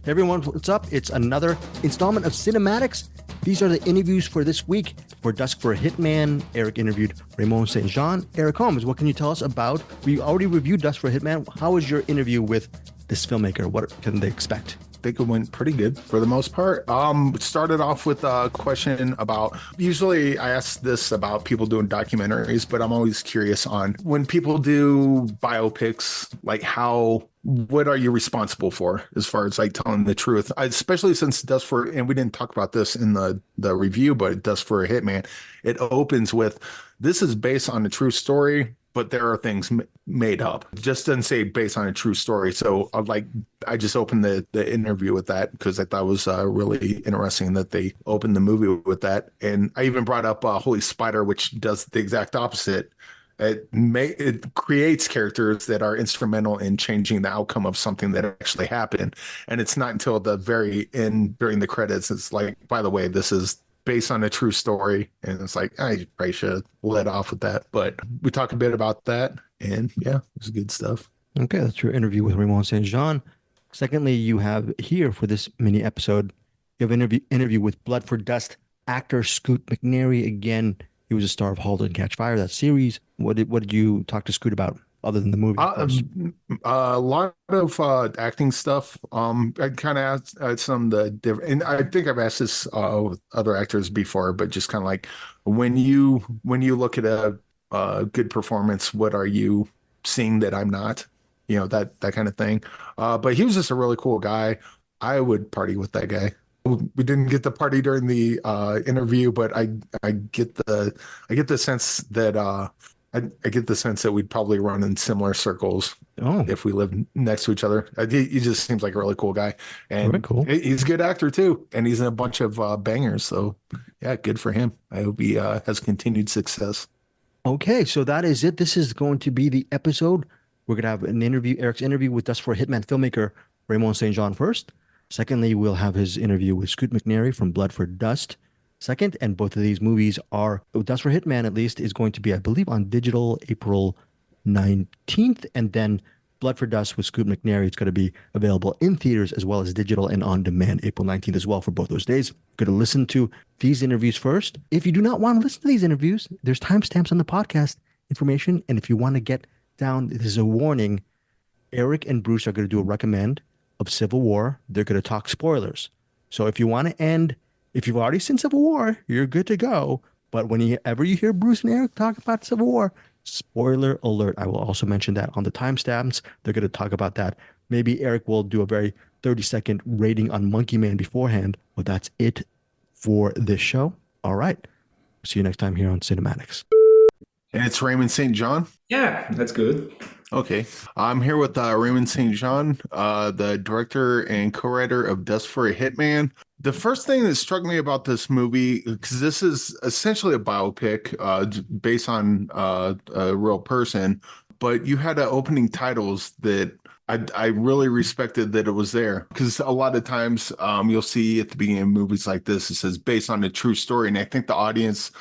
Hey everyone, what's up? It's another installment of Cinematics. These are the interviews for this week. For Dusk for Hitman, Eric interviewed Raymond St. Jean. Eric Holmes, what can you tell us about? We already reviewed Dusk for Hitman. How was your interview with this filmmaker? What can they expect? I think it went pretty good for the most part. Started off with a question about, usually I ask this about people doing documentaries, but I'm always curious on when people do biopics, like what are you responsible for as far as like telling the truth? Especially since Dusk for, and we didn't talk about this in the review, but Dusk for a Hitman, it opens with, this is based on a true story, but there are things made up. It just doesn't say based on a true story. So I just opened the interview with that because I thought it was really interesting that they opened the movie with that. And I even brought up Holy Spider, which does the exact opposite. It creates characters that are instrumental in changing the outcome of something that actually happened. And it's not until the very end during the credits, it's like, by the way, this is based on a true story. And it's like, I probably should have let off with that. But we talk a bit about that. And yeah, it was good stuff. Okay, that's your interview with Raymond St. Jean. Secondly, you have here for this mini episode, you have an interview with Blood for Dust actor Scoot McNairy. Again, he was a star of *Halt and Catch Fire*, that series. What did you talk to Scoot about other than the movie? A lot of acting stuff. I kind of asked some of the different, and I think I've asked this with other actors before, but just kind of like when you look at a good performance, what are you seeing that I'm not? You know, that kind of thing. But he was just a really cool guy. I would party with that guy. We didn't get the party during the interview, but I get the sense that I get the sense that we'd probably run in similar circles if we lived next to each other. He just seems like a really cool guy, and very cool. He's a good actor too, and he's in a bunch of bangers. So yeah, good for him. I hope he has continued success. Okay, so that is it. This is going to be the episode. We're gonna have an interview, Eric's interview with Dusk for Hitman filmmaker Raymond St. Jean first. Secondly, we'll have his interview with Scoot McNairy from Blood for Dust second, and both of these movies are, Dusk for Hitman at least, is going to be, I believe, on digital April 19th, and then Blood for Dust with Scoot McNairy, it's going to be available in theaters as well as digital and on demand April 19th as well for both those days. Going to listen to these interviews first. If you do not want to listen to these interviews, there's timestamps on the podcast information, and if you want to get down, this is a warning, Eric and Bruce are going to do a recommend of Civil War. They're going to talk spoilers. So if you want to end, if you've already seen Civil War, you're good to go. But whenever you hear Bruce and Eric talk about Civil War, spoiler alert. I will also mention that on the timestamps. They're going to talk about that. Maybe Eric will do a very 30-second rating on Monkey Man beforehand. But that's it for this show. All right. See you next time here on Cinematics. And it's Raymond St. Jean. Yeah, that's good. Okay. I'm here with Raymond St. Jean, the director and co-writer of Dusk for a Hitman. The first thing that struck me about this movie, because this is essentially a biopic based on a real person, but you had opening titles that I really respected that it was there. Because a lot of times you'll see at the beginning of movies like this, it says based on a true story. And I think the audience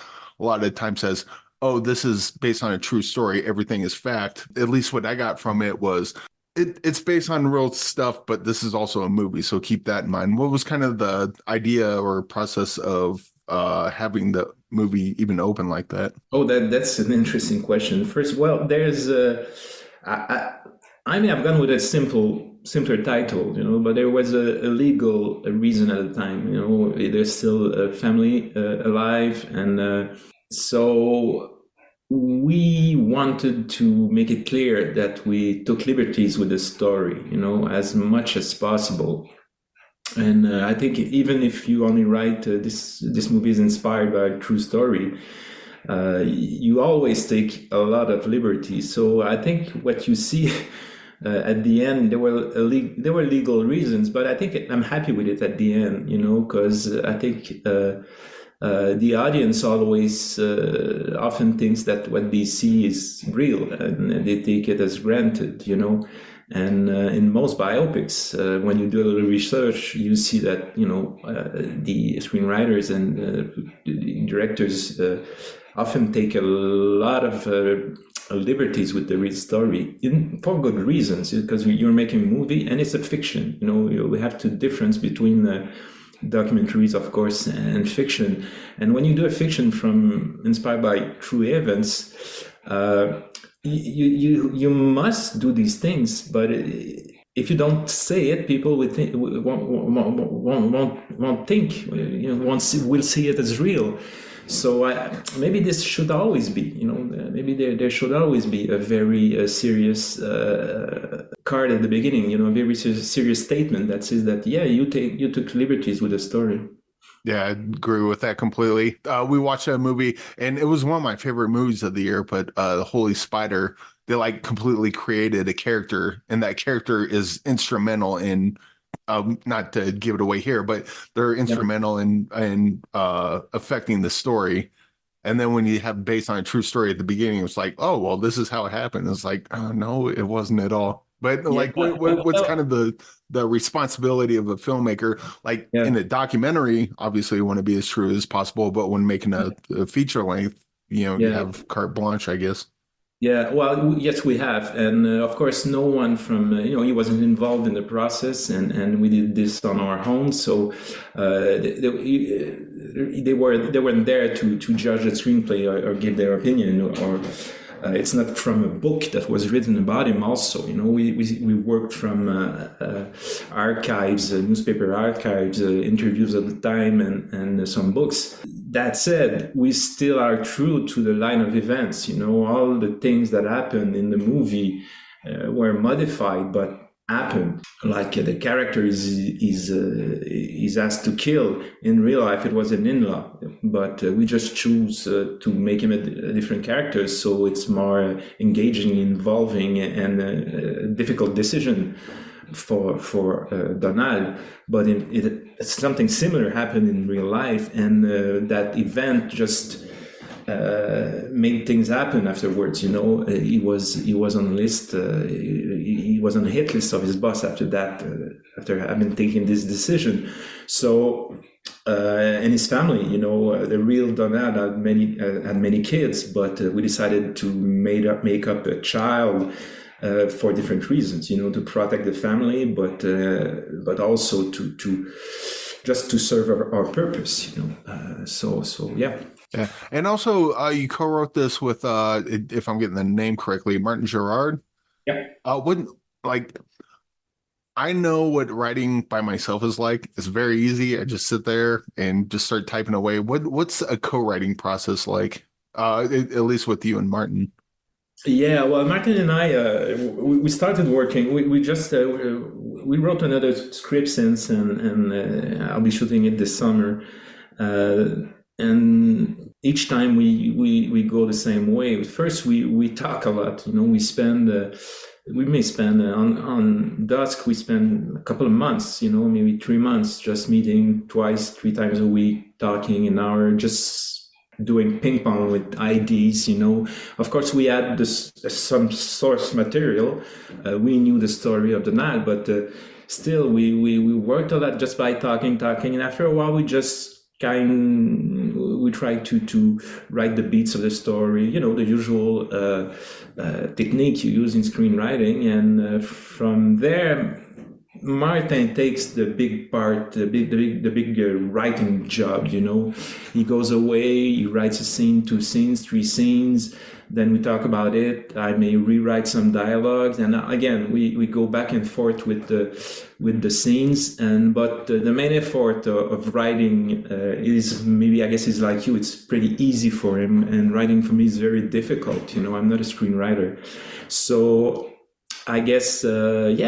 a lot of the time says, oh, this is based on a true story. Everything is fact. At least what I got from it was it's based on real stuff, but this is also a movie. So keep that in mind. What was kind of the idea or process of having the movie even open like that? Oh, that's an interesting question. First, well, there's I mean, I've gone with a simpler title, but there was a legal reason at the time. There's still a family alive, and so we wanted to make it clear that we took liberties with the story, as much as possible. And I think even if you only write this movie is inspired by a true story, you always take a lot of liberties. So I think what you see at the end, there were legal reasons, but I think I'm happy with it at the end, because I think the audience always often thinks that what they see is real, and they take it as granted, And in most biopics, when you do a little research, you see that the screenwriters and the directors often take a lot of liberties with the real story for good reasons, because you're making a movie and it's a fiction. We have to difference between documentaries, of course, and fiction. And when you do a fiction from inspired by true events, you must do these things, but if you don't say it, people will think, won't think, will see it as real. So maybe this should always be, maybe there should always be a very serious card at the beginning, a very serious statement that says that, yeah, you took liberties with the story. Yeah, I agree with that completely. We watched that movie, and it was one of my favorite movies of the year. But The Holy Spider, they like completely created a character, and that character is instrumental in, not to give it away here, but they're instrumental in affecting the story. And then when you have based on a true story at the beginning, it's like, oh, well, this is how it happened. It's like, oh, no, it wasn't at all. But like, what's kind of the responsibility of a filmmaker? Like in a documentary, obviously you want to be as true as possible, but when making a feature length, you have carte blanche, I guess. Yeah, well, yes, we have. And of course, no one from, he wasn't involved in the process, and we did this on our own. So they weren't there to judge the screenplay or give their opinion, or it's not from a book that was written about him. Also, we worked from archives, newspaper archives, interviews at the time, and some books. That said, we still are true to the line of events. All the things that happened in the movie were modified, but happened. Like the character is asked to kill. In real life, it was an in-law, but we just choose to make him a different character, so it's more engaging, involving, and a difficult decision for Donald. But something similar happened in real life, and that event just made things happen afterwards. He was on a list. He was on a hit list of his boss after that. After having taken this decision, so and his family, the real Donald had many kids, but we decided to make up a child. For different reasons, to protect the family, but also to just to serve our purpose, so yeah. Yeah, and also you co-wrote this with, if I'm getting the name correctly, Martin Gerard. Yeah. Wouldn't like. I know what writing by myself is like. It's very easy. I just sit there and just start typing away. What's a co-writing process like? At least with you and Martin. Yeah, well, Martin and I, we started working. We just we wrote another script since, and I'll be shooting it this summer. And each time we go the same way. First, we talk a lot. We may spend on Dusk. We spend a couple of months. Maybe 3 months, just meeting 3 times a week, talking an hour, just doing ping pong with ideas. Of course we had some source material. We knew the story of the night, but still we worked a lot just by talking, and after a while we try to write the beats of the story, the usual technique you use in screenwriting, and from there Martin takes the big part, the big writing job. He goes away, he writes a scene, 2 scenes, 3 scenes. Then we talk about it. I may rewrite some dialogues, and again we go back and forth with the scenes. But the main effort of writing is, maybe I guess he's like you. It's pretty easy for him, and writing for me is very difficult. I'm not a screenwriter, so I guess, I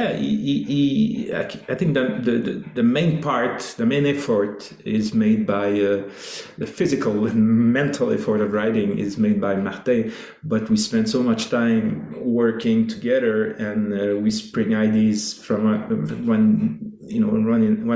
think the main part, the main effort is made by the physical and mental effort of writing is made by Martin. But we spend so much time working together, and we spring ideas from one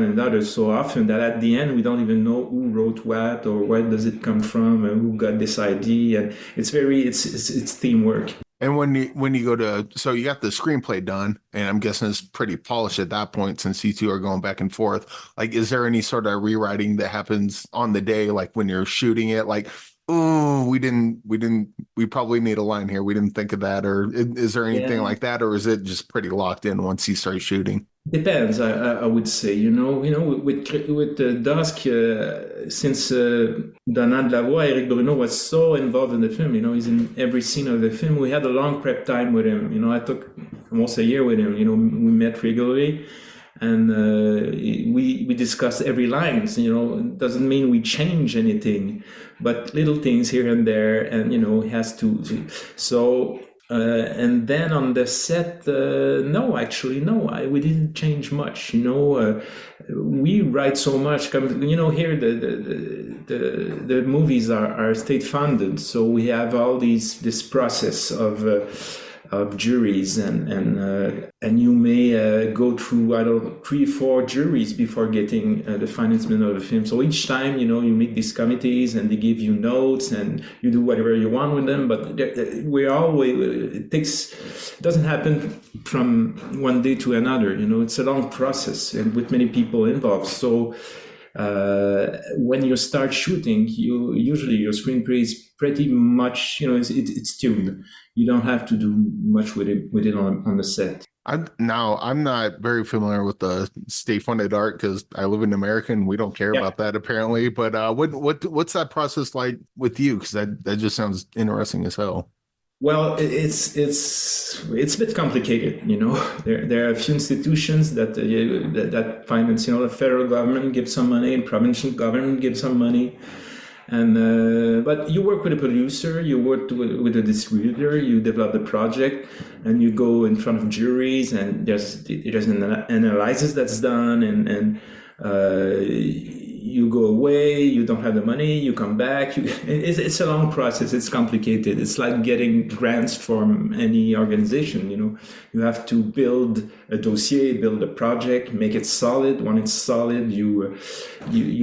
another so often that at the end we don't even know who wrote what or where does it come from and who got this idea. And it's teamwork. And when you go to, so you got the screenplay done, and I'm guessing it's pretty polished at that point since you two are going back and forth. Like, is there any sort of rewriting that happens on the day, like when you're shooting it? Like, Oh, we probably need a line here. We didn't think of that. Or is there anything Yeah. like that? Or is it just pretty locked in once you start shooting? Depends, I would say. With Dusk, since Donald Lavoie, Eric Bruno was so involved in the film. He's in every scene of the film. We had a long prep time with him. I took almost a year with him. We met regularly, and we discussed every line. It doesn't mean we change anything, but little things here and there, and he has to. So. And then on the set, no, actually, no, we didn't change much. We write so much. Here the movies are state funded, so we have all this process of juries, and you may go through, I don't know, 3 4 juries before getting the financement of the film. So each time, you meet these committees and they give you notes and you do whatever you want with them. But it doesn't happen from one day to another. It's a long process and with many people involved. So when you start shooting, usually your screenplay is pretty much, it's tuned. You don't have to do much with it on the set. I'm not very familiar with the state funded art because I live in America and we don't care Yeah. about that apparently. But what's that process like with you? Because that just sounds interesting as hell. Well, it's a bit complicated. There are a few institutions that finance. The federal government gives some money, and provincial government gives some money. And but you work with a producer, you work with a distributor, you develop the project, and you go in front of juries, and there's an analysis that's done, and you go away, you don't have the money, you come back. It's a long process. It's complicated. It's like getting grants from any organization. You have to build a dossier, build a project, make it solid. When it's solid, you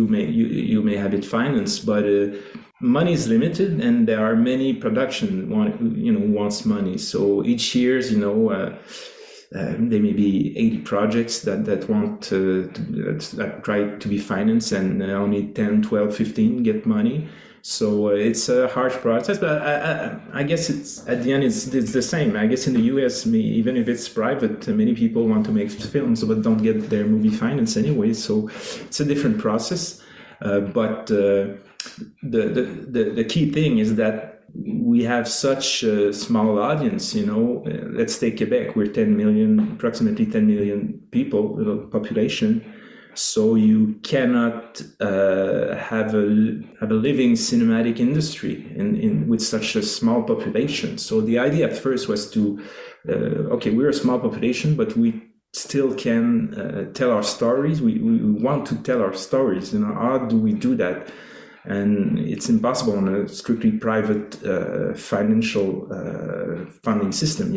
may have it financed, but money is limited, and there are many production wants money. So each year, there may be 80 projects that want that try to be financed, and only 10, 12, 15 get money. So it's a harsh process, but I guess it's at the end it's the same. I guess in the US, even if it's private, many people want to make films but don't get their movie financed anyway. So it's a different process. But the key thing is that we have such a small audience. Let's take Quebec. We're 10 million, approximately 10 million people, little population. So you cannot have a living cinematic industry with such a small population. So the idea at first was to, okay, we're a small population, but we still can tell our stories. We want to tell our stories. How do we do that? And it's impossible on a strictly private financial funding system.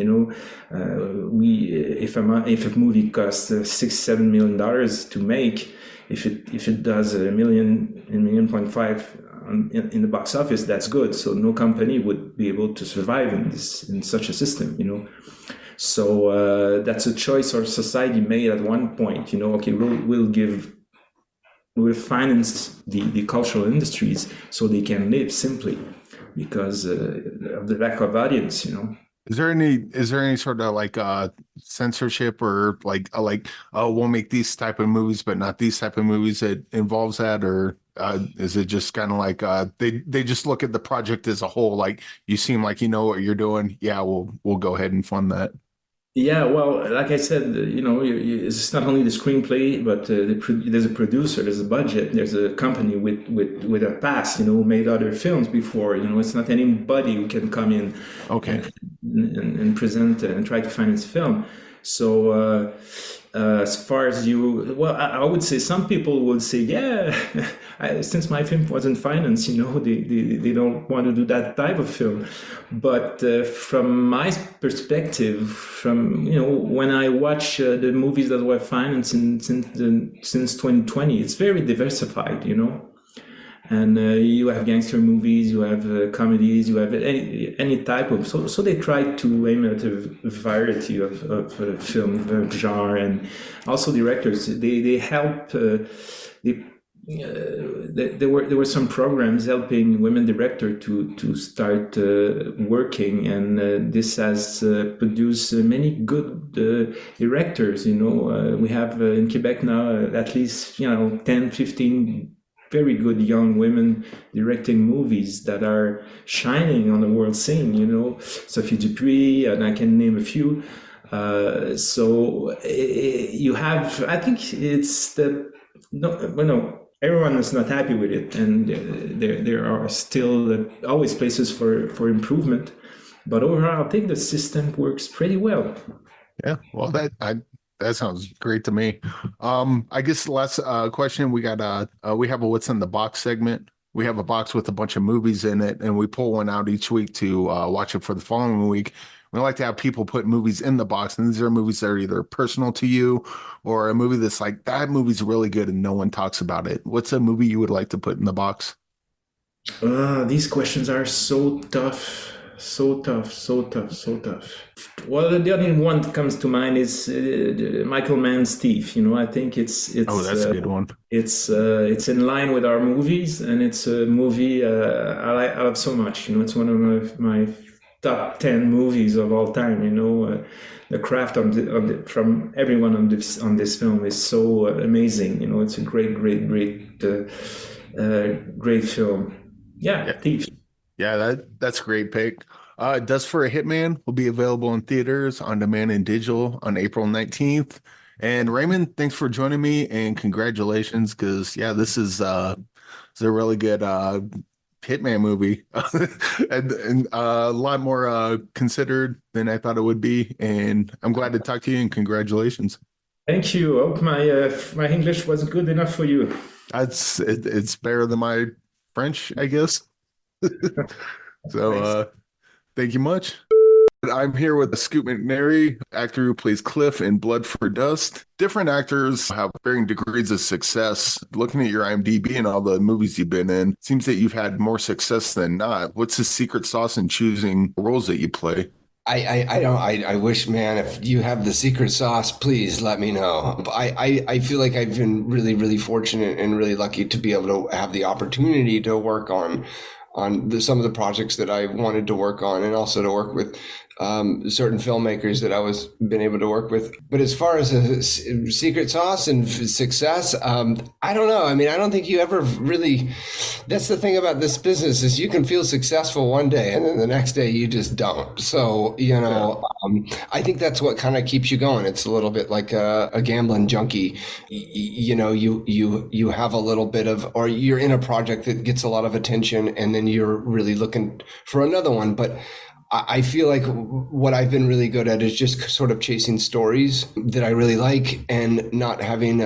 If a movie costs $6-7 million to make, if it does a million point five in the box office, that's good. So no company would be able to survive in such a system. So that's a choice our society made at one point. Okay, we'll finance the cultural industries so they can live simply because of the lack of audience. Is there any sort of like censorship or we'll make these type of movies but not these type of movies that involves that, or is it just kind of like they just look at the project as a whole, like you seem like you know what you're doing, yeah, we'll go ahead and fund that? Yeah, well, like I said, it's not only the screenplay, but there's a producer, there's a budget, there's a company with a past, who made other films before. It's not anybody who can come in, Okay, and present and try to finance film. So as far as I would say some people would say, yeah, since my film wasn't financed, they don't want to do that type of film. But from my perspective, when I watch the movies that were financed since 2020, it's very diversified, And you have gangster movies, you have comedies, you have any type of. So they try to aim at a variety of film genre, and also directors. They help. there were some programs helping women director to start working, and this has produced many good directors. We have in Quebec now at least 10, 15 very good young women directing movies that are shining on the world scene. Sophie Dupuis, and I can name a few. So you have, I think it's the no, everyone is not happy with it, and there are still always places for improvement. But overall, I think the system works pretty well. Yeah, well, that sounds great to me. I guess the last question we got. We have a what's in the box segment. We have a box with a bunch of movies in it, and we pull one out each week to watch it for the following week. We like to have people put movies in the box, and these are movies that are either personal to you or a movie that's like, that movie's really good and no one talks about it. What's a movie you would like to put in the box? These questions are so tough, so tough, so tough, so tough. Well, the only one that comes to mind is Michael Mann's Thief. I think it's Oh, that's a good one. It's in line with our movies, and it's a movie I love so much. It's one of my top 10 movies of all time. The craft from everyone on this film is so amazing. It's a great film. Yeah, Thief. Yeah, that's a great pick. Dusk for a Hitman will be available in theaters, on demand, and digital on April 19th. And Raymond, thanks for joining me, and congratulations, because this is it's a really good Hitman movie and a lot more considered than I thought it would be. And I'm glad to talk to you, and congratulations. Thank you. Hope my English was good enough for you. It's better than my French, I guess. So thank you much. I'm here with Scoot McNairy, actor who plays Cliff in Blood for Dust. Different actors have varying degrees of success. Looking at your IMDb and all the movies you've been in, it seems that you've had more success than not. What's the secret sauce in choosing roles that you play? I wish, man, if you have the secret sauce, please let me know. I feel like I've been really, really fortunate and really lucky to be able to have the opportunity to work on some of the projects that I wanted to work on, and also to work with certain filmmakers that I was been able to work with. But as far as a secret sauce and success, I don't know. I mean, I don't think you ever really, that's the thing about this business, is you can feel successful one day and then the next day you just don't. So, I think that's what kind of keeps you going. It's a little bit like a gambling junkie. You have a little bit of, or you're in a project that gets a lot of attention and then you're really looking for another one. But I feel like what I've been really good at is just sort of chasing stories that I really like, and not having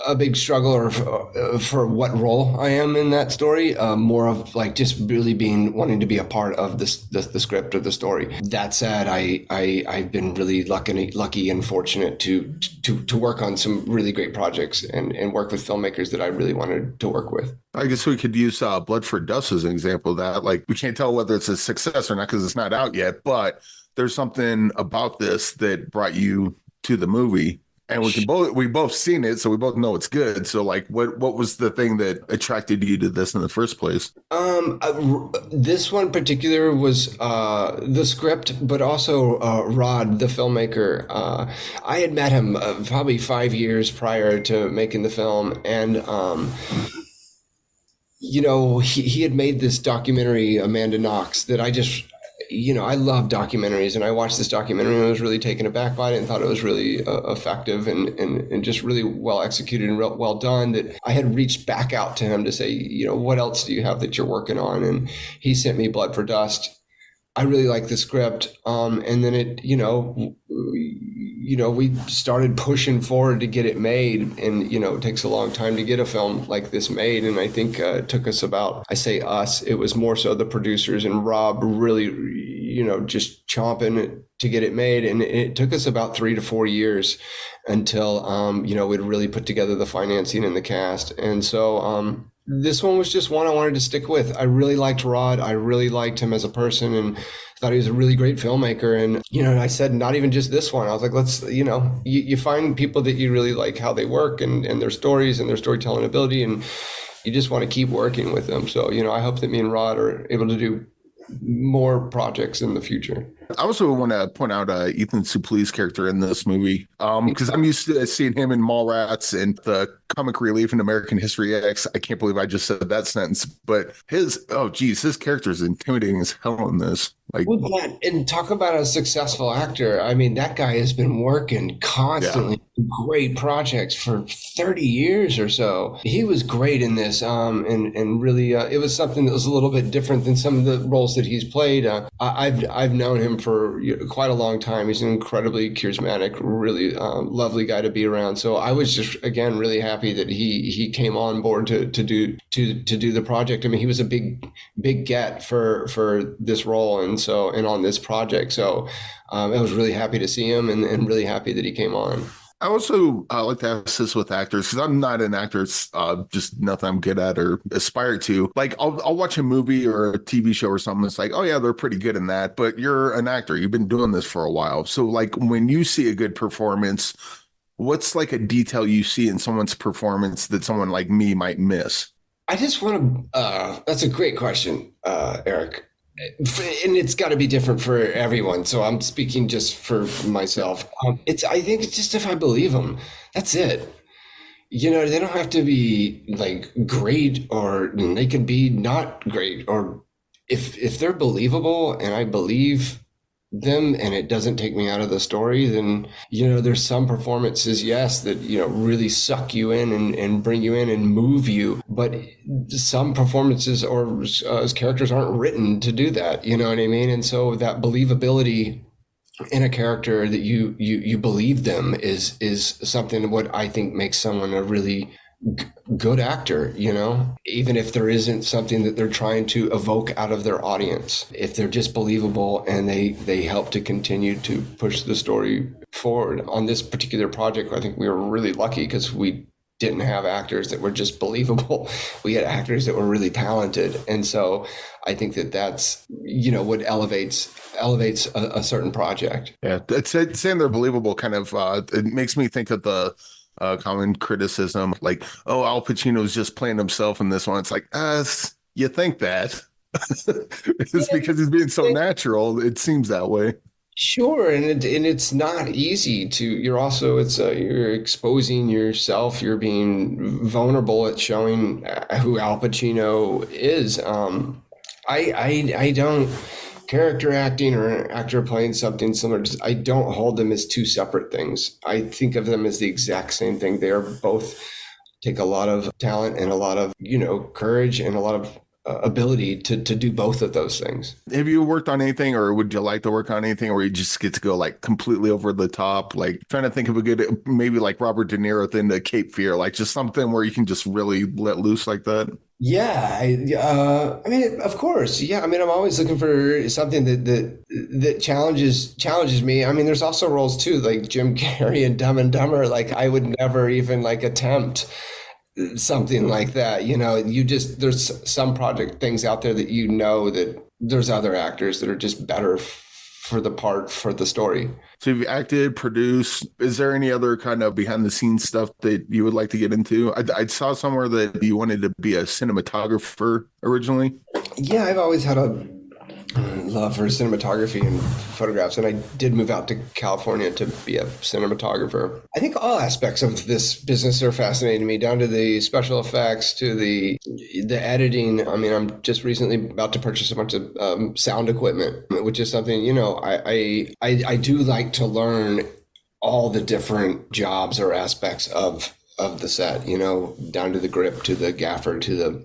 a big struggle or for what role I am in that story. More of like just really wanting to be a part of the script or the story. That said, I've been really lucky and fortunate to work on some really great projects and work with filmmakers that I really wanted to work with. I guess we could use Blood for Dust as an example of that. Like, we can't tell whether it's a success or not because it's not out yet, but there's something about this that brought you to the movie. And we both seen it, so we both know it's good. So, like, what was the thing that attracted you to this in the first place? This one particular was the script, but also Rod, the filmmaker. I had met him probably 5 years prior to making the film, and he had made this documentary, Amanda Knox, that I just. I love documentaries, and I watched this documentary and I was really taken aback by it and thought it was really effective and just really well executed and well done, that I had reached back out to him to say, what else do you have that you're working on? And he sent me Blood for Dust. I really liked the script. And then it, we started pushing forward to get it made. And, it takes a long time to get a film like this made. And I think it took us about, I say us, it was more so the producers and Rob really, just chomping to get it made. And it took us about 3 to 4 years until, we'd really put together the financing and the cast. And so, this one was just one I wanted to stick with. I really liked Rod. I really liked him as a person and thought he was a really great filmmaker. And, I said, not even just this one. I was like, let's, you find people that you really like how they work and their stories and their storytelling ability. And you just want to keep working with them. So, I hope that me and Rod are able to do more projects in the future. I also want to point out Ethan Suplee's character in this movie, because I'm used to seeing him in Mallrats and the comic relief in American History X. I can't believe I just said that sentence, but his character is intimidating as hell in this. And talk about a successful actor. I mean, that guy has been working constantly in great projects for 30 years or so. He was great in this, and really, it was something that was a little bit different than some of the roles that he's played. I've known him for quite a long time. He's an incredibly charismatic, really lovely guy to be around. So I was just, again, really happy that he came on board to do the project. I mean, he was a big get for this role and on this project. So I was really happy to see him and really happy that he came on. I also like to ask this with actors because I'm not an actor. It's just nothing I'm good at or aspire to. Like I'll watch a movie or a TV show or something. It's like, oh yeah, they're pretty good in that. But you're an actor. You've been doing this for a while. So like when you see a good performance, what's like a detail you see in someone's performance that someone like me might miss? I just want to, that's a great question, Eric. And it's got to be different for everyone. So I'm speaking just for myself. I think it's just if I believe them, that's it. They don't have to be like great, or they can be not great, or if they're believable and I believe them and it doesn't take me out of the story, then there's some performances, yes, that really suck you in and bring you in and move you, but some performances or as characters aren't written to do that, you know what I mean? And so that believability in a character that you believe them is something what I think makes someone a really good actor, even if there isn't something that they're trying to evoke out of their audience. If they're just believable and they help to continue to push the story forward. On this particular project, I think we were really lucky because we didn't have actors that were just believable. We had actors that were really talented. And so I think that's, what elevates a certain project. Yeah, saying they're believable kind of, it makes me think of the common criticism, like, oh, Al Pacino's just playing himself in this one. It's like, you think that. It's because he's being so natural. It seems that way. Sure, and it's not easy to. You're also you're exposing yourself. You're being vulnerable at showing who Al Pacino is. I don't. Character acting or an actor playing something similar, I don't hold them as two separate things. I think of them as the exact same thing. They are both take a lot of talent and a lot of, courage and a lot of ability to do both of those things. Have you worked on anything, or would you like to work on anything where you just get to go like completely over the top? Like trying to think of a good, maybe like Robert De Niro in the Cape Fear, like just something where you can just really let loose like that. Yeah, I mean, of course. Yeah, I mean, I'm always looking for something that challenges me. I mean, there's also roles too, like Jim Carrey in Dumb and Dumber. Like I would never even like attempt something like that. There's some project things out there that that there's other actors that are just better for the part, for the story. So you've acted, produced. Is there any other kind of behind the scenes stuff that you would like to get into? I saw somewhere that you wanted to be a cinematographer originally. Yeah, I've always had a love for cinematography and photographs, and I did move out to California to be a cinematographer. I think all aspects of this business are fascinating to me, down to the special effects, to the editing. I mean, I'm just recently about to purchase a bunch of sound equipment, which is something, I do like to learn all the different jobs or aspects of the set, down to the grip, to the gaffer, to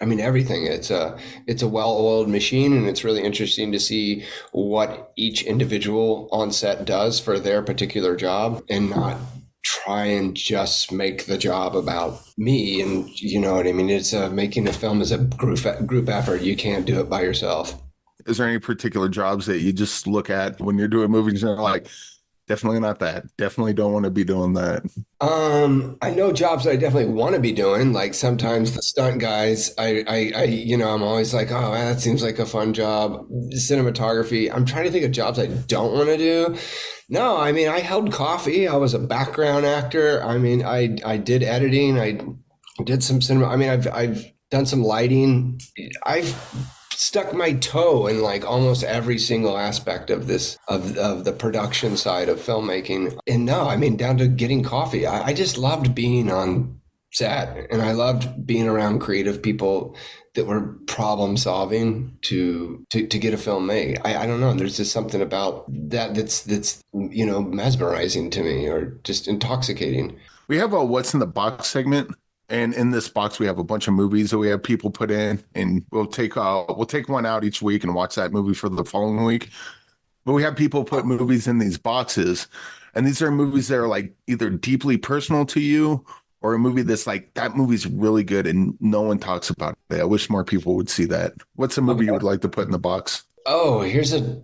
everything. It's a well-oiled machine, and it's really interesting to see what each individual on set does for their particular job and not try and just make the job about me. And you know what I mean? It's making a film is a group effort. You can't do it by yourself. Is there any particular jobs that you just look at when you're doing movies and you're like, definitely not that. Definitely don't want to be doing that. I know jobs that I definitely want to be doing. Like sometimes the stunt guys, I'm always like, oh, man, that seems like a fun job. Cinematography. I'm trying to think of jobs I don't want to do. No, I mean, I held coffee. I was a background actor. I mean, I did editing. I did some cinema. I mean, I've done some lighting. I've stuck my toe in like almost every single aspect of this of the production side of filmmaking. And no, I mean, down to getting coffee. I just loved being on set, and I loved being around creative people that were problem solving to get a film made. I don't know. There's just something about that's mesmerizing to me, or just intoxicating. We have a what's in the box segment. And in this box, we have a bunch of movies that we have people put in, and we'll take one out each week and watch that movie for the following week. But we have people put movies in these boxes, and these are movies that are like either deeply personal to you, or a movie that's like, that movie's really good and no one talks about it. I wish more people would see that. What's a movie you would like to put in the box? Oh, here's a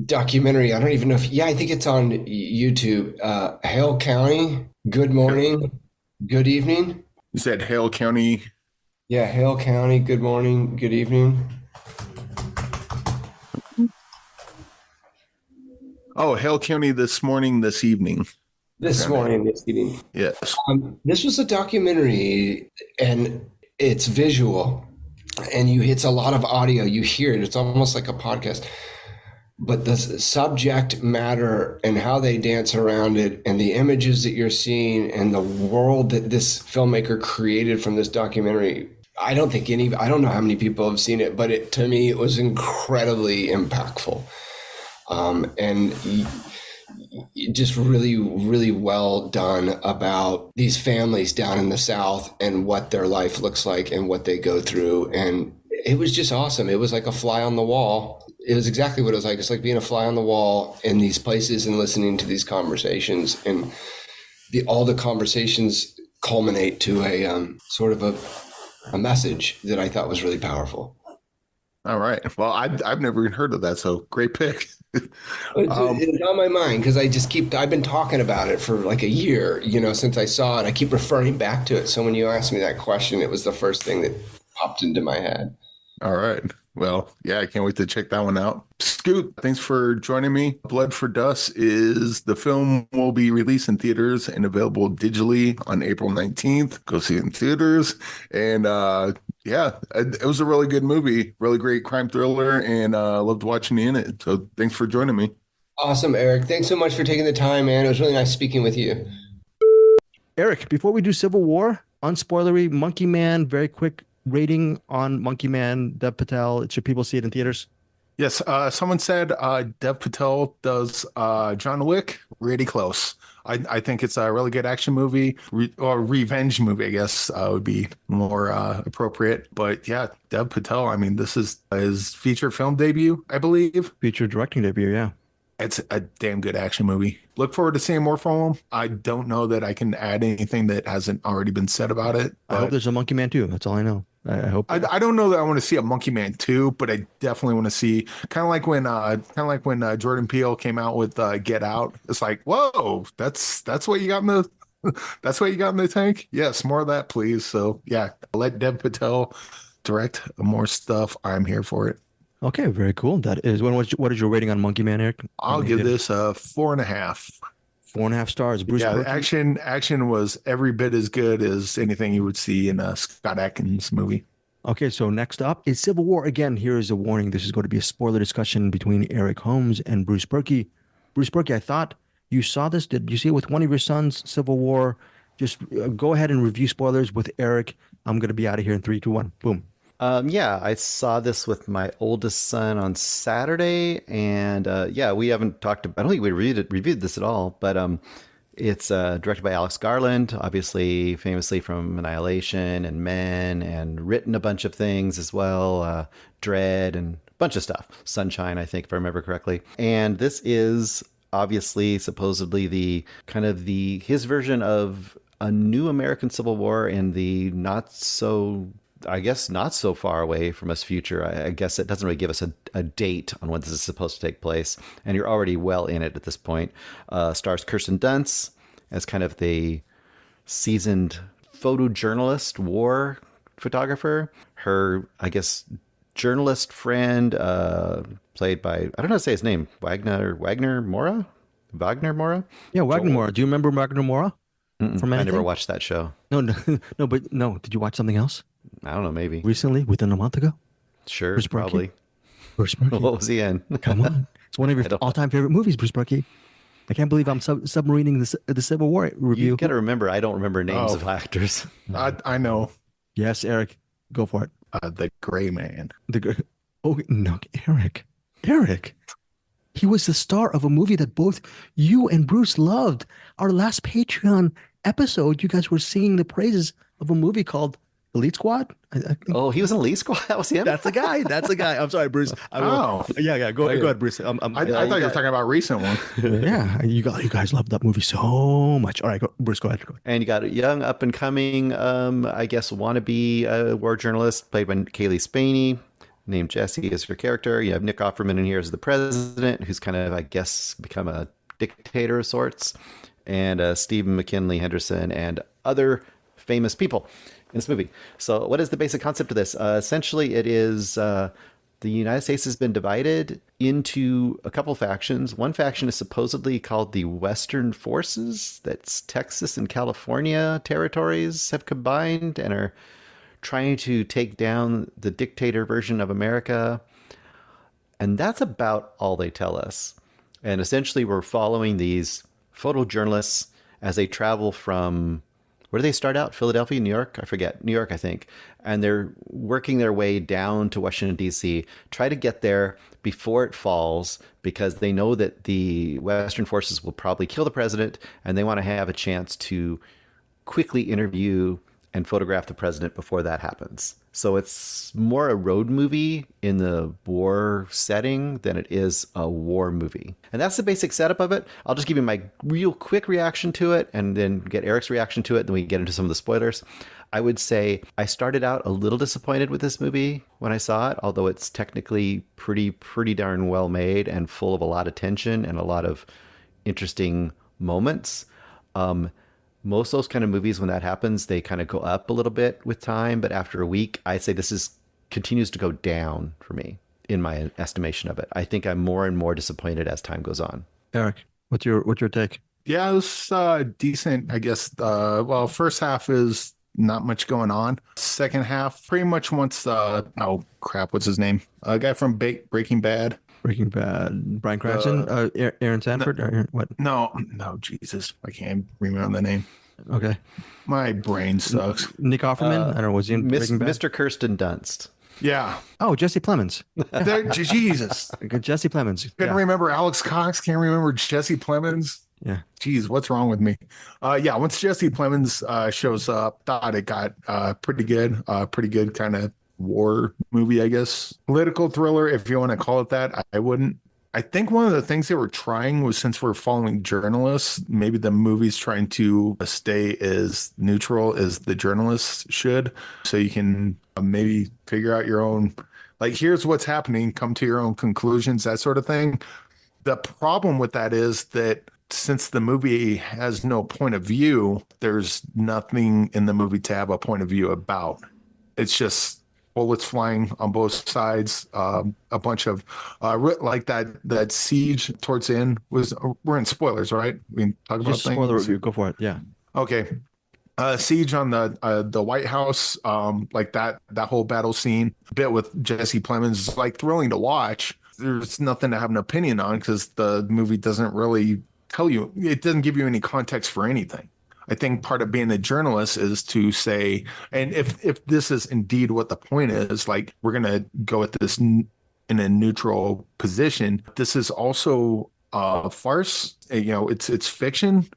documentary. I don't even know I think it's on YouTube. Hale County, Good Morning, Good Evening. You said Hale County. Yeah, Hale County, good morning, good evening. Oh, Hale County this morning, this evening. This morning, this evening. Yes. This was a documentary, and it's visual, and it's a lot of audio. You hear it. It's almost like a podcast. But the subject matter and how they dance around it, and the images that you're seeing, and the world that this filmmaker created from this documentary, I don't know how many people have seen it, but to me, it was incredibly impactful. And just really, really well done about these families down in the South and what their life looks like and what they go through. And it was just awesome. It was like a fly on the wall. It was exactly what it was like. It's like being a fly on the wall in these places and listening to these conversations, and all the conversations culminate to a sort of a message that I thought was really powerful. All right. Well, I've never even heard of that, so great pick. It's on my mind because I've been talking about it for like a year, since I saw it. I keep referring back to it. So when you asked me that question, it was the first thing that popped into my head. All right. Well, yeah, I can't wait to check that one out. Scoot, thanks for joining me. Blood for Dusk the film will be released in theaters and available digitally on April 19th. Go see it in theaters. And yeah, it was a really good movie, really great crime thriller, and loved watching you in it. So thanks for joining me. Awesome, Eric. Thanks so much for taking the time, man. It was really nice speaking with you. Eric, before we do Civil War, unspoilery, Monkey Man, very quick rating on Monkey Man, Dev Patel. Should people see it in theaters? Yes. Someone said Dev Patel does John Wick really close. I think it's a really good action movie, or revenge movie, I guess would be more appropriate. But yeah, Dev Patel, I mean, this is his feature film debut, I believe. Feature directing debut, yeah. It's a damn good action movie. Look forward to seeing more from him. I don't know that I can add anything that hasn't already been said about it. I hope there's a Monkey Man 2. That's all I know. I hope. I don't know that I want to see a Monkey Man 2, but I definitely want to see kind of like when Jordan Peele came out with Get Out. It's like, whoa, that's what you got in the that's what you got in the tank. Yes, more of that, please. So yeah, let Dev Patel direct more stuff. I'm here for it. Okay, very cool. That is what is your rating on Monkey Man, Eric? I'll give this a 4.5. 4.5 stars. Bruce Purkey? Action was every bit as good as anything you would see in a Scott Adkins movie. Okay, so next up is Civil War. Again, here is a warning. This is going to be a spoiler discussion between Eric Holmes and Bruce Purkey. Bruce Purkey, I thought you saw this. Did you see it with one of your sons, Civil War? Just go ahead and review spoilers with Eric. I'm going to be out of here in 3, 2, 1. Boom. Yeah, I saw this with my oldest son on Saturday, and yeah, we haven't talked about, I don't think we reviewed this at all, but it's directed by Alex Garland, obviously famously from Annihilation and Men, and written a bunch of things as well, Dread and a bunch of stuff. Sunshine, I think, if I remember correctly. And this is obviously supposedly his version of a new American Civil War in the not so I guess not so far away from us future. I guess it doesn't really give us a date on when this is supposed to take place, and you're already well in it at this point. Stars Kirsten Dunst as kind of the seasoned photojournalist, war photographer. Her, I guess, journalist friend, played by, I don't know how to say his name, Wagner Mora? Wagner Mora? Yeah, Wagner Mora. Do you remember Wagner Mora from I anything? never watched that show. No, no, no, but no. Did you watch something else I don't know, maybe. recently, within a month ago? Sure, Bruce Purkey? probably. Bruce Purkey. What was he in? Come on. It's one of your I don't- all-time favorite movies, Bruce Purkey. I can't believe I'm submarining the Civil War review. You got to remember, I don't remember names Oh. of actors. I know. Yes, Eric, go for it. The Gray Man. Oh no, Eric. He was the star of a movie that both you and Bruce loved. Our last Patreon episode, you guys were singing the praises of a movie called Elite Squad. I think Oh, he was in Elite Squad? That was him? that's the guy. That's the guy. I'm sorry, Bruce. Oh. Yeah. Go ahead, Bruce. I thought you were talking about a recent one. Yeah, you guys loved that movie so much. All right, Bruce, go ahead. And you got a young, up-and-coming, I guess, wannabe war journalist played by Kaylee Spaney, named Jesse as her character. You have Nick Offerman in here as the president, who's kind of, I guess, become a dictator of sorts. And Stephen McKinley Henderson and other famous people in this movie. So what is the basic concept of this? Essentially, it is the United States has been divided into a couple factions. One faction is supposedly called the Western Forces. That's Texas and California territories have combined and are trying to take down the dictator version of America. And that's about all they tell us. And essentially, we're following these photojournalists as they travel from, where do they start out? Philadelphia, New York? I forget. New York, I think. And they're working their way down to Washington, D.C., try to get there before it falls because they know that the Western forces will probably kill the president, and they want to have a chance to quickly interview and photograph the president before that happens. So it's more a road movie in the war setting than it is a war movie. And that's the basic setup of it. I'll just give you my real quick reaction to it and then get Eric's reaction to it. Then we can get into some of the spoilers. I would say I started out a little disappointed with this movie when I saw it, although it's technically pretty darn well made and full of a lot of tension and a lot of interesting moments. Most of those kind of movies, when that happens, they kind of go up a little bit with time. But after a week, I'd say this continues to go down for me in my estimation of it. I think I'm more and more disappointed as time goes on. Eric, what's your take? Yeah, it was decent, I guess. Well, first half is not much going on. Second half, pretty much once, oh crap, what's his name? A guy from Breaking Bad. Breaking Bad, Bryan Cranston, Aaron Sanford, what? No, Jesus, I can't remember the name. Okay, My brain sucks. Nick Offerman. I don't know. Was he in Breaking Bad? Mr. Kirsten Dunst. Yeah. Oh, Jesse Plemons. Jesus. Jesse Plemons. Couldn't remember Alex Cox. Can't remember Jesse Plemons. Yeah. Geez, what's wrong with me? Yeah, once Jesse Plemons shows up, thought it got pretty good kind of war movie, I guess. Political thriller, if you want to call it that. I wouldn't. I think one of the things they were trying was, since we're following journalists, maybe the movie's trying to stay as neutral as the journalists should. So you can maybe figure out your own, like, here's what's happening, come to your own conclusions, that sort of thing. The problem with that is that since the movie has no point of view, there's nothing in the movie to have a point of view about. It's just bullets flying on both sides. A bunch of like that siege towards the end was. We're in spoilers, right? We can talk about Just things. spoiler review. Go for it. Yeah. Okay. Siege on the White House, like that whole battle scene, bit with Jesse Plemons is like thrilling to watch. There's nothing to have an opinion on because the movie doesn't really tell you. It doesn't give you any context for anything. I think part of being a journalist is to say, and if this is indeed what the point is, like, we're going to go at this in a neutral position. This is also a farce. It's fiction.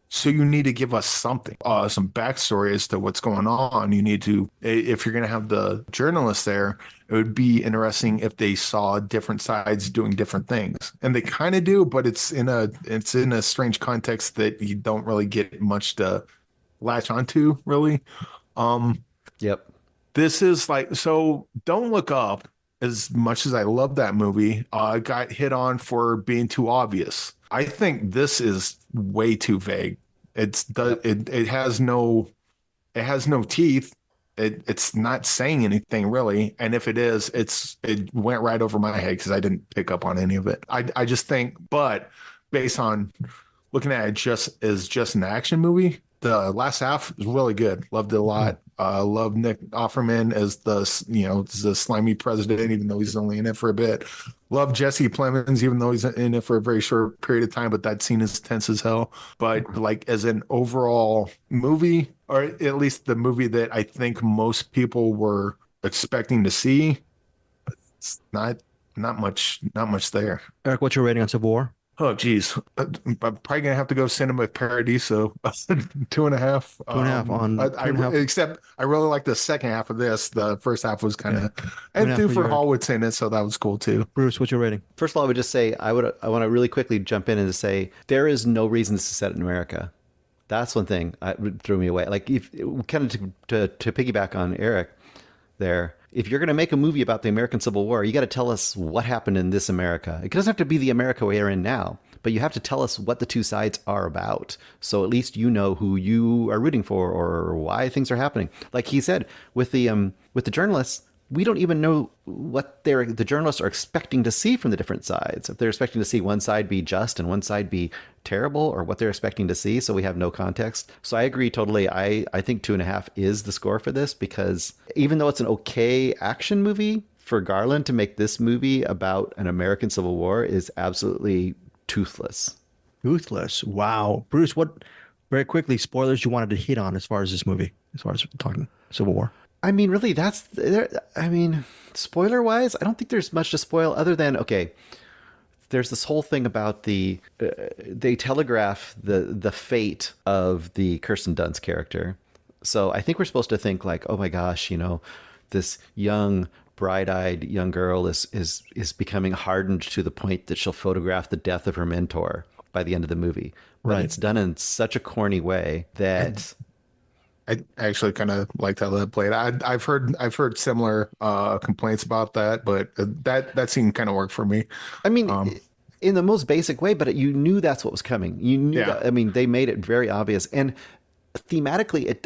So you need to give us something, some backstory as to what's going on. You need to, if you're going to have the journalists there, it would be interesting if they saw different sides doing different things. And they kind of do, but it's in a strange context that you don't really get much to latch onto, really. Yep. This is like, so Don't Look Up, as much as I love that movie, got hit on for being too obvious. I think this is way too vague. It has no teeth. It's not saying anything really. And if it is, it went right over my head because I didn't pick up on any of it. I just think, but based on looking at it just an action movie, the last half is really good. Loved it a lot. Love Nick Offerman as the slimy president, even though he's only in it for a bit. Love Jesse Plemons, even though he's in it for a very short period of time, but that scene is tense as hell. But like as an overall movie, or at least the movie that I think most people were expecting to see, it's not much there. Eric, what's your rating on Civil War? Oh, geez. I'm probably going to have to go Cinema Paradiso. 2.5. 2.5 on 2.5. Except I really like the second half of this. The first half was kind of, and Thufir Hallwood's in it, so that was cool too. Bruce, what's your rating? First of all, I would just say I want to really quickly jump in and just say there is no reason this is set in America. That's one thing that threw me away. Like, if kind of to piggyback on Eric there, if you're going to make a movie about the American Civil War, you got to tell us what happened in this America. It doesn't have to be the America we're in now, but you have to tell us what the two sides are about. So at least you know who you are rooting for or why things are happening. Like he said, with the journalists, we don't even know what the journalists are expecting to see from the different sides. If they're expecting to see one side be just and one side be terrible, or what they're expecting to see, so we have no context. So I agree totally. I think 2.5 is the score for this, because even though it's an okay action movie, for Garland to make this movie about an American Civil War is absolutely toothless. Toothless. Wow. Bruce, what, very quickly, spoilers you wanted to hit on as far as this movie, as far as talking Civil War? I mean, really, spoiler wise, I don't think there's much to spoil other than, okay, there's this whole thing about they telegraph the fate of the Kirsten Dunst character. So I think we're supposed to think like, oh my gosh, this young, bright-eyed young girl is becoming hardened to the point that she'll photograph the death of her mentor by the end of the movie. But right. It's done in such a corny way that I actually kind of liked how that played. I've heard similar complaints about that, but that scene kind of worked for me. I mean, in the most basic way, but you knew that's what was coming. You knew that. I mean, they made it very obvious, and thematically, it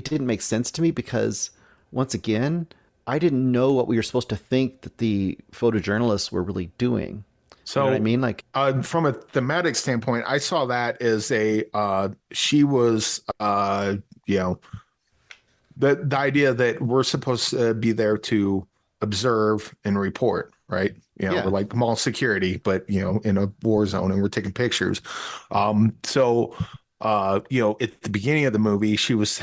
didn't make sense to me because, once again, I didn't know what we were supposed to think that the photojournalists were really doing. So, you know what I mean? Like, from a thematic standpoint, I saw that as she was, the idea that we're supposed to be there to observe and report, right? We're like mall security, but in a war zone, and we're taking pictures. So at the beginning of the movie, she's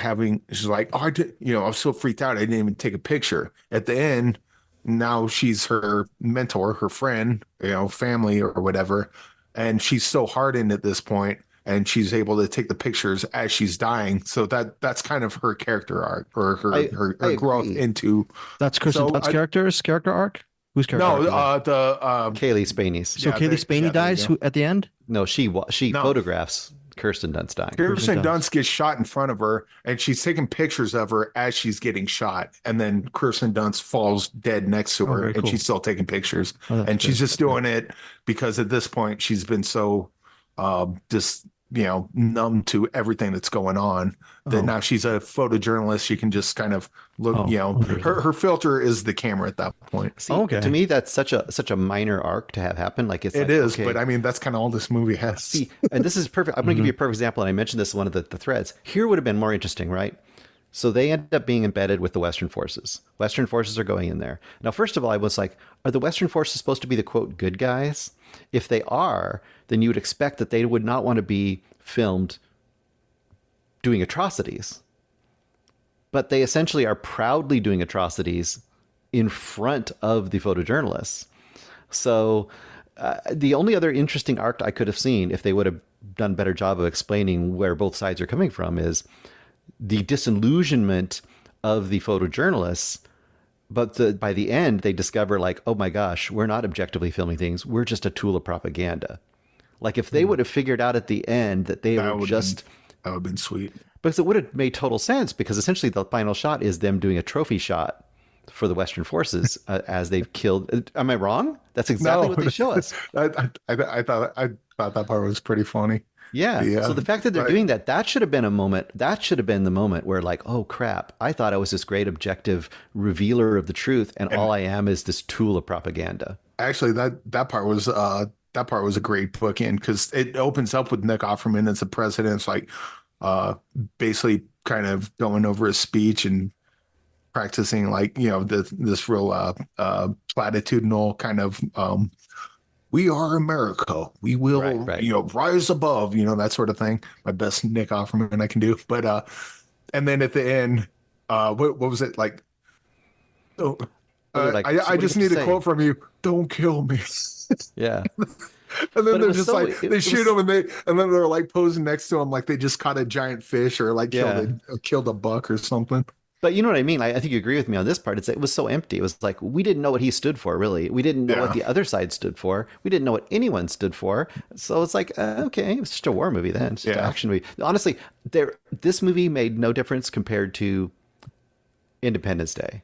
like, oh, I was so freaked out, I didn't even take a picture. At the end, now she's her mentor, her friend, family or whatever, and she's so hardened at this point, and she's able to take the pictures as she's dying. So that's kind of her character arc, or her growth into. That's Kirsten Dunst's character arc. Whose character? No, Kaylee Spaney's. So Kaylee Spaney dies at the end. No, she photographs Kirsten Dunst dying. Kirsten Dunst gets shot in front of her, and she's taking pictures of her as she's getting shot, and then Kirsten Dunst falls dead next to her, and she's still taking pictures. And she's just doing it because at this point she's been so just numb to everything that's going on that now she's a photojournalist. She can just kind of look. Her filter is the camera at that point. See, to me, that's such a minor arc to have happen. Like it is, but I mean that's kind of all this movie has. See, and this is perfect. I'm going to give you a perfect example, and I mentioned this in one of the threads. Here would have been more interesting, right? So they end up being embedded with the Western forces. Western forces are going in there. Now, first of all, I was like, are the Western forces supposed to be the, quote, good guys? If they are, then you would expect that they would not want to be filmed doing atrocities. But they essentially are proudly doing atrocities in front of the photojournalists. So the only other interesting arc I could have seen, if they would have done a better job of explaining where both sides are coming from, is the disillusionment of the photojournalists, but by the end they discover like, oh my gosh, we're not objectively filming things, we're just a tool of propaganda. Like if they would have figured out at the end that they were just that would have been sweet. Because it would have made total sense, because essentially the final shot is them doing a trophy shot for the Western forces as they've killed. Am I wrong? That's exactly what they show us. I thought that part was pretty funny. Yeah. So the fact that they're doing that should have been a moment. That should have been the moment where, like, oh crap, I thought I was this great objective revealer of the truth, and all I am is this tool of propaganda. Actually, that part was a great bookend, because it opens up with Nick Offerman as the president. It's like basically kind of going over his speech and practicing, like, this real platitudinal kind of we are America, we will rise above, that sort of thing. My best Nick Offerman I can do. But and then at the end, what was it like? Oh, I just need a quote from you. Don't kill me. Yeah. And then they're just they shoot him, and then they're like posing next to him like they just caught a giant fish, or like killed a buck or something. But you know what I mean? I think you agree with me on this part. It was so empty. It was like, we didn't know what he stood for, really. We didn't know what the other side stood for. We didn't know what anyone stood for. So it's like, okay, it was just a war movie then. It's just an action movie. Honestly, this movie made no difference compared to Independence Day.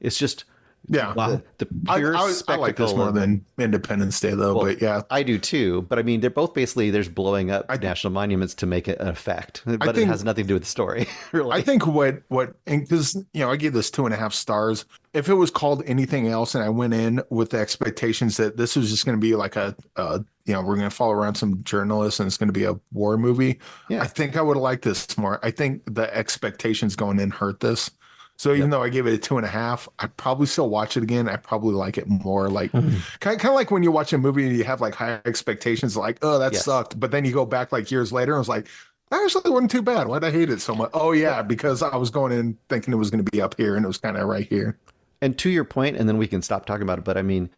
It's just... Yeah, the pure spectacle. I like this more than Independence Day, though. Well, but yeah, I do too. But I mean, they're both basically there's blowing up national monuments to make it an effect, but it has nothing to do with the story. Really, I think what because I gave this 2.5 stars. If it was called anything else, and I went in with the expectations that this was just going to be like we're going to follow around some journalists and it's going to be a war movie, I think I would have liked this more. I think the expectations going in hurt this. So even though I gave it a 2.5, I'd probably still watch it again. I probably like it more. Like kind of like when you watch a movie and you have like high expectations, like, oh, that sucked. But then you go back like years later and it's like, that actually wasn't too bad. Why'd I hate it so much? Oh yeah, because I was going in thinking it was going to be up here and it was kind of right here. And to your point, and then we can stop talking about it, but I mean,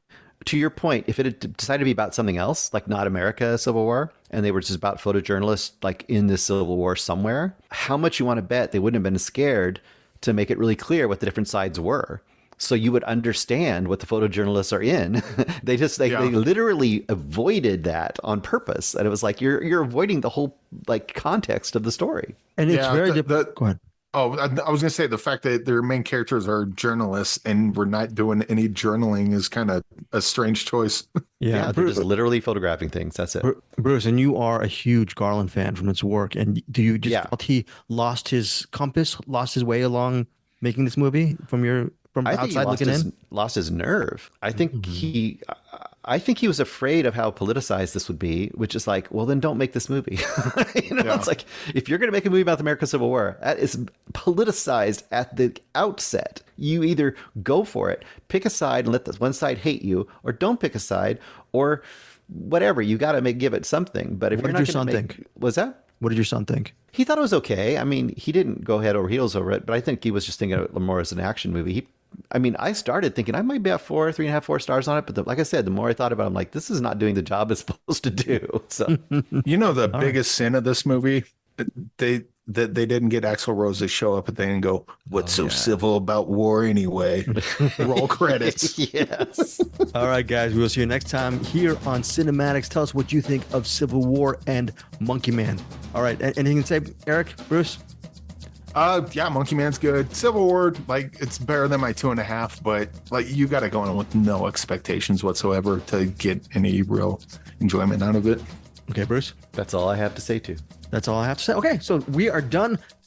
to your point, if it had decided to be about something else, like not America Civil War, and they were just about photojournalists like in the Civil War somewhere, how much you want to bet they wouldn't have been scared to make it really clear what the different sides were, so you would understand what the photojournalists are in. They literally avoided that on purpose, and it was like you're avoiding the whole like context of the story. And it's very different. Go ahead. Oh, I was going to say the fact that their main characters are journalists and we're not doing any journaling is kind of a strange choice. Yeah, they're just literally photographing things. That's it. Bruce, and you are a huge Garland fan from its work. And do you just felt he lost his compass, lost his way along making this movie from outside looking in? Lost his nerve. I think I think he was afraid of how politicized this would be, which is like, well, then don't make this movie. It's like, if you're going to make a movie about the American Civil War, that is politicized at the outset. You either go for it, pick a side and let this one side hate you, or don't pick a side, or whatever. You got to give it something. But if what you're not going to make... Was that? What did your son think? He thought it was okay. I mean, he didn't go head over heels over it, but I think he was just thinking of it more as an action movie. I started thinking I might be at 3.5, 4 stars on it, but like I said, the more I thought about it, I'm like, this is not doing the job it's supposed to do. So, the biggest sin of this movie, they didn't get Axl Rose to show up at the end and go, "What's so civil about war anyway?" Roll credits. Yes. All right, guys, we'll see you next time here on Cinematics. Tell us what you think of Civil War and Monkey Man. All right, anything to say, Eric, Bruce? Monkey Man's good. Civil War, like, it's better than my 2.5, but like you got to go in with no expectations whatsoever to get any real enjoyment out of it. Okay, Bruce? That's all I have to say too. That's all I have to say. Okay, so we are done.